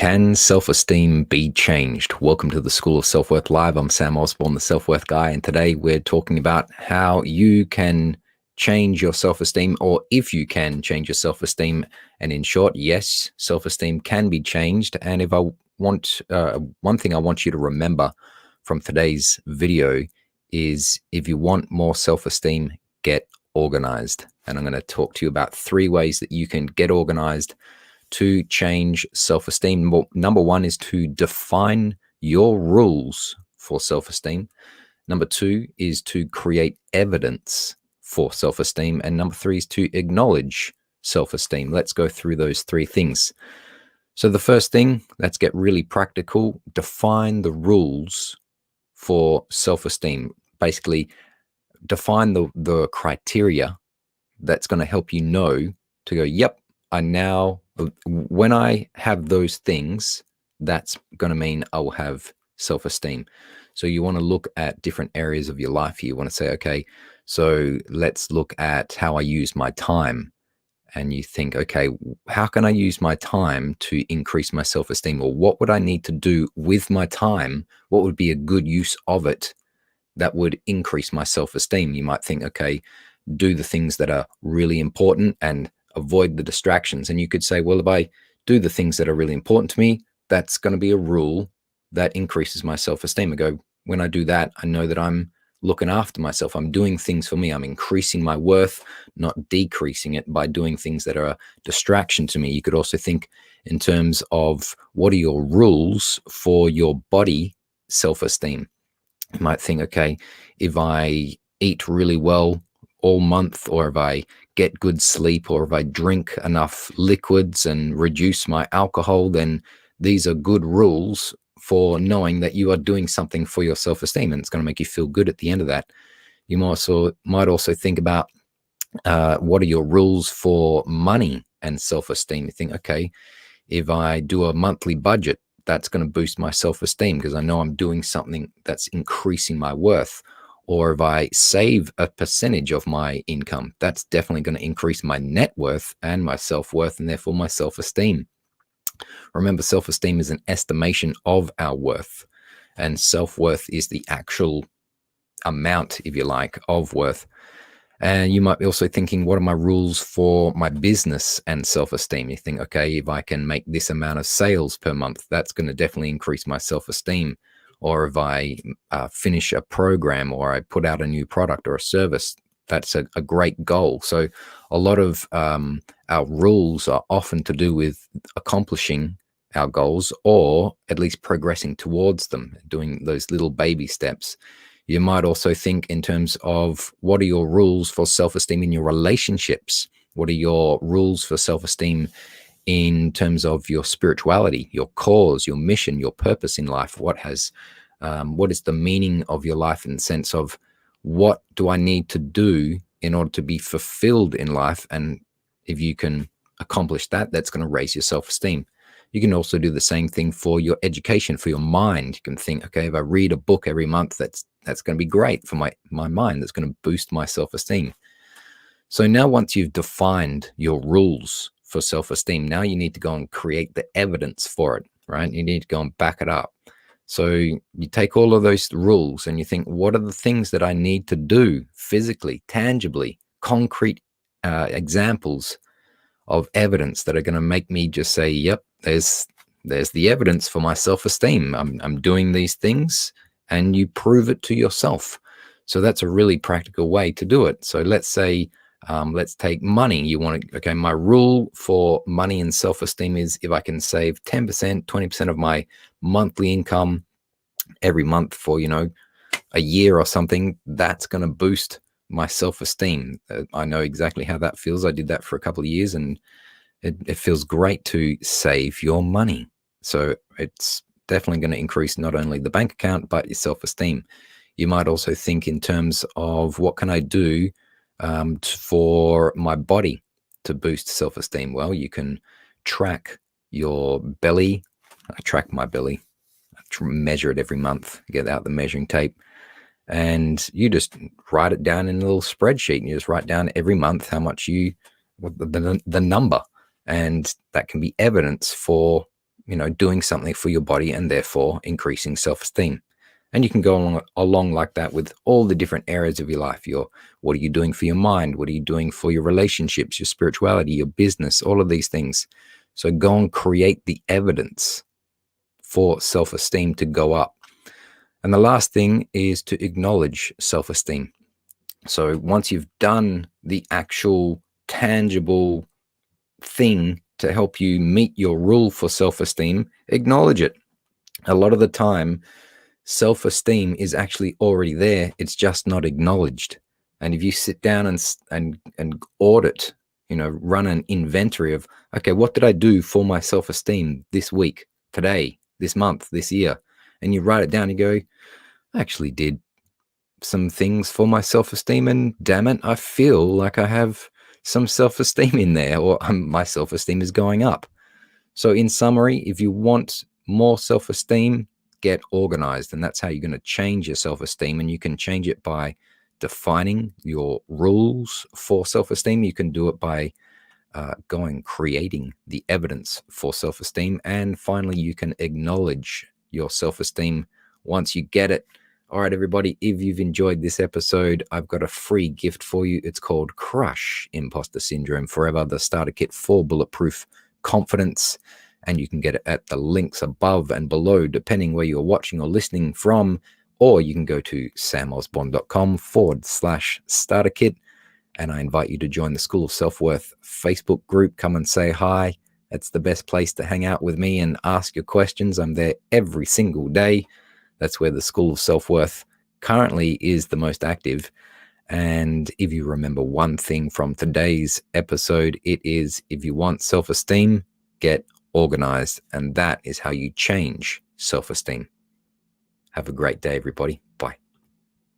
Can self-esteem be changed? Welcome to the School of Self-Worth Live. I'm Sam Osborne, the Self-Worth Guy, and today we're talking about how you can change your self-esteem, or if you can change your self-esteem. And in short, yes, self-esteem can be changed. And if I want one thing I want you to remember from today's video is, if you want more self-esteem, get organized. And I'm going to talk to you about 3 ways that you can get organized to change self-esteem. Well, number 1 is to define your rules for self-esteem. Number 2 is to create evidence for self-esteem. And number 3 is to acknowledge self-esteem. Let's go through those 3 things. So the first thing, let's get really practical. Define the rules for self-esteem. Basically, define the criteria that's going to help you know to go, yep, when I have those things, that's going to mean I will have self-esteem. So you want to look at different areas of your life. You want to say, okay, so let's look at how I use my time. And you think, okay, how can I use my time to increase my self-esteem? Or what would I need to do with my time? What would be a good use of it that would increase my self-esteem? You might think, okay, do the things that are really important and avoid the distractions. And you could say, well, if I do the things that are really important to me, that's going to be a rule that increases my self-esteem. I go, when I do that, I know that I'm looking after myself. I'm doing things for me. I'm increasing my worth, not decreasing it by doing things that are a distraction to me. You could also think in terms of, what are your rules for your body self-esteem? You might think, okay, if I eat really well all month, or if I get good sleep, or if I drink enough liquids and reduce my alcohol, then these are good rules for knowing that you are doing something for your self-esteem, and it's going to make you feel good at the end of that. You might also think about, what are your rules for money and self-esteem? You think, okay, if I do a monthly budget, that's going to boost my self-esteem because I know I'm doing something that's increasing my worth. Or if I save a percentage of my income, that's definitely going to increase my net worth and my self-worth, and therefore my self-esteem. Remember, self-esteem is an estimation of our worth, and self-worth is the actual amount, if you like, of worth. And you might be also thinking, what are my rules for my business and self-esteem? You think, okay, if I can make this amount of sales per month, that's going to definitely increase my self-esteem. Or if I finish a program, or I put out a new product or a service, that's a great goal. So a lot of our rules are often to do with accomplishing our goals, or at least progressing towards them, doing those little baby steps. You might also think in terms of, what are your rules for self-esteem in your relationships? What are your rules for self-esteem in terms of your spirituality, your cause, your mission, your purpose in life? What is the meaning of your life, in the sense of, what do I need to do in order to be fulfilled in life? And if you can accomplish that, that's going to raise your self-esteem. You can also do the same thing for your education, for your mind. You can think, okay, if I read a book every month, that's going to be great for my mind. That's going to boost my self-esteem. So now, once you've defined your rules for self-esteem, now you need to go and create the evidence for it, right? You need to go and back it up. So you take all of those rules and you think, what are the things that I need to do physically, tangibly, concrete examples of evidence that are going to make me just say, yep, there's the evidence for my self-esteem. I'm doing these things, and you prove it to yourself. So that's a really practical way to do it. So let's say, let's take money. You want to, okay, my rule for money and self-esteem is, if I can save 10%, 20% of my monthly income every month for, a year or something, that's going to boost my self-esteem. I know exactly how that feels. I did that for a couple of years, and it feels great to save your money. So it's definitely going to increase not only the bank account, but your self-esteem. You might also think in terms of, what can I do for my body to boost self-esteem? Well, you can track your belly. I track my belly. I measure it every month, get out the measuring tape, and you just write it down in a little spreadsheet, and you just write down every month how much the number, and that can be evidence for doing something for your body and therefore increasing self-esteem. And you can go along like that with all the different areas of your life. What are you doing for your mind? What are you doing for your relationships, your spirituality, your business, all of these things. So go and create the evidence for self-esteem to go up. And the last thing is to acknowledge self-esteem. So once you've done the actual tangible thing to help you meet your rule for self-esteem, acknowledge it. A lot of the time, self-esteem is actually already there. It's just not acknowledged. And if you sit down and audit, run an inventory of, okay, what did I do for my self-esteem this week, today, this month, this year? And you write it down and you go, I actually did some things for my self-esteem, and damn it, I feel like I have some self-esteem in there, or my self-esteem is going up. So in summary, if you want more self-esteem, get organized. And that's how you're going to change your self-esteem. And you can change it by defining your rules for self-esteem. You can do it by creating the evidence for self-esteem. And finally, you can acknowledge your self-esteem once you get it. All right, everybody, if you've enjoyed this episode, I've got a free gift for you. It's called Crush Imposter Syndrome Forever, the starter kit for bulletproof confidence. And you can get it at the links above and below, depending where you're watching or listening from. Or you can go to samosborn.com/starter kit. And I invite you to join the School of Self-Worth Facebook group. Come and say hi. It's the best place to hang out with me and ask your questions. I'm there every single day. That's where the School of Self-Worth currently is the most active. And if you remember one thing from today's episode, it is, if you want self-esteem, get organized. And that is how you change self-esteem. Have a great day, everybody.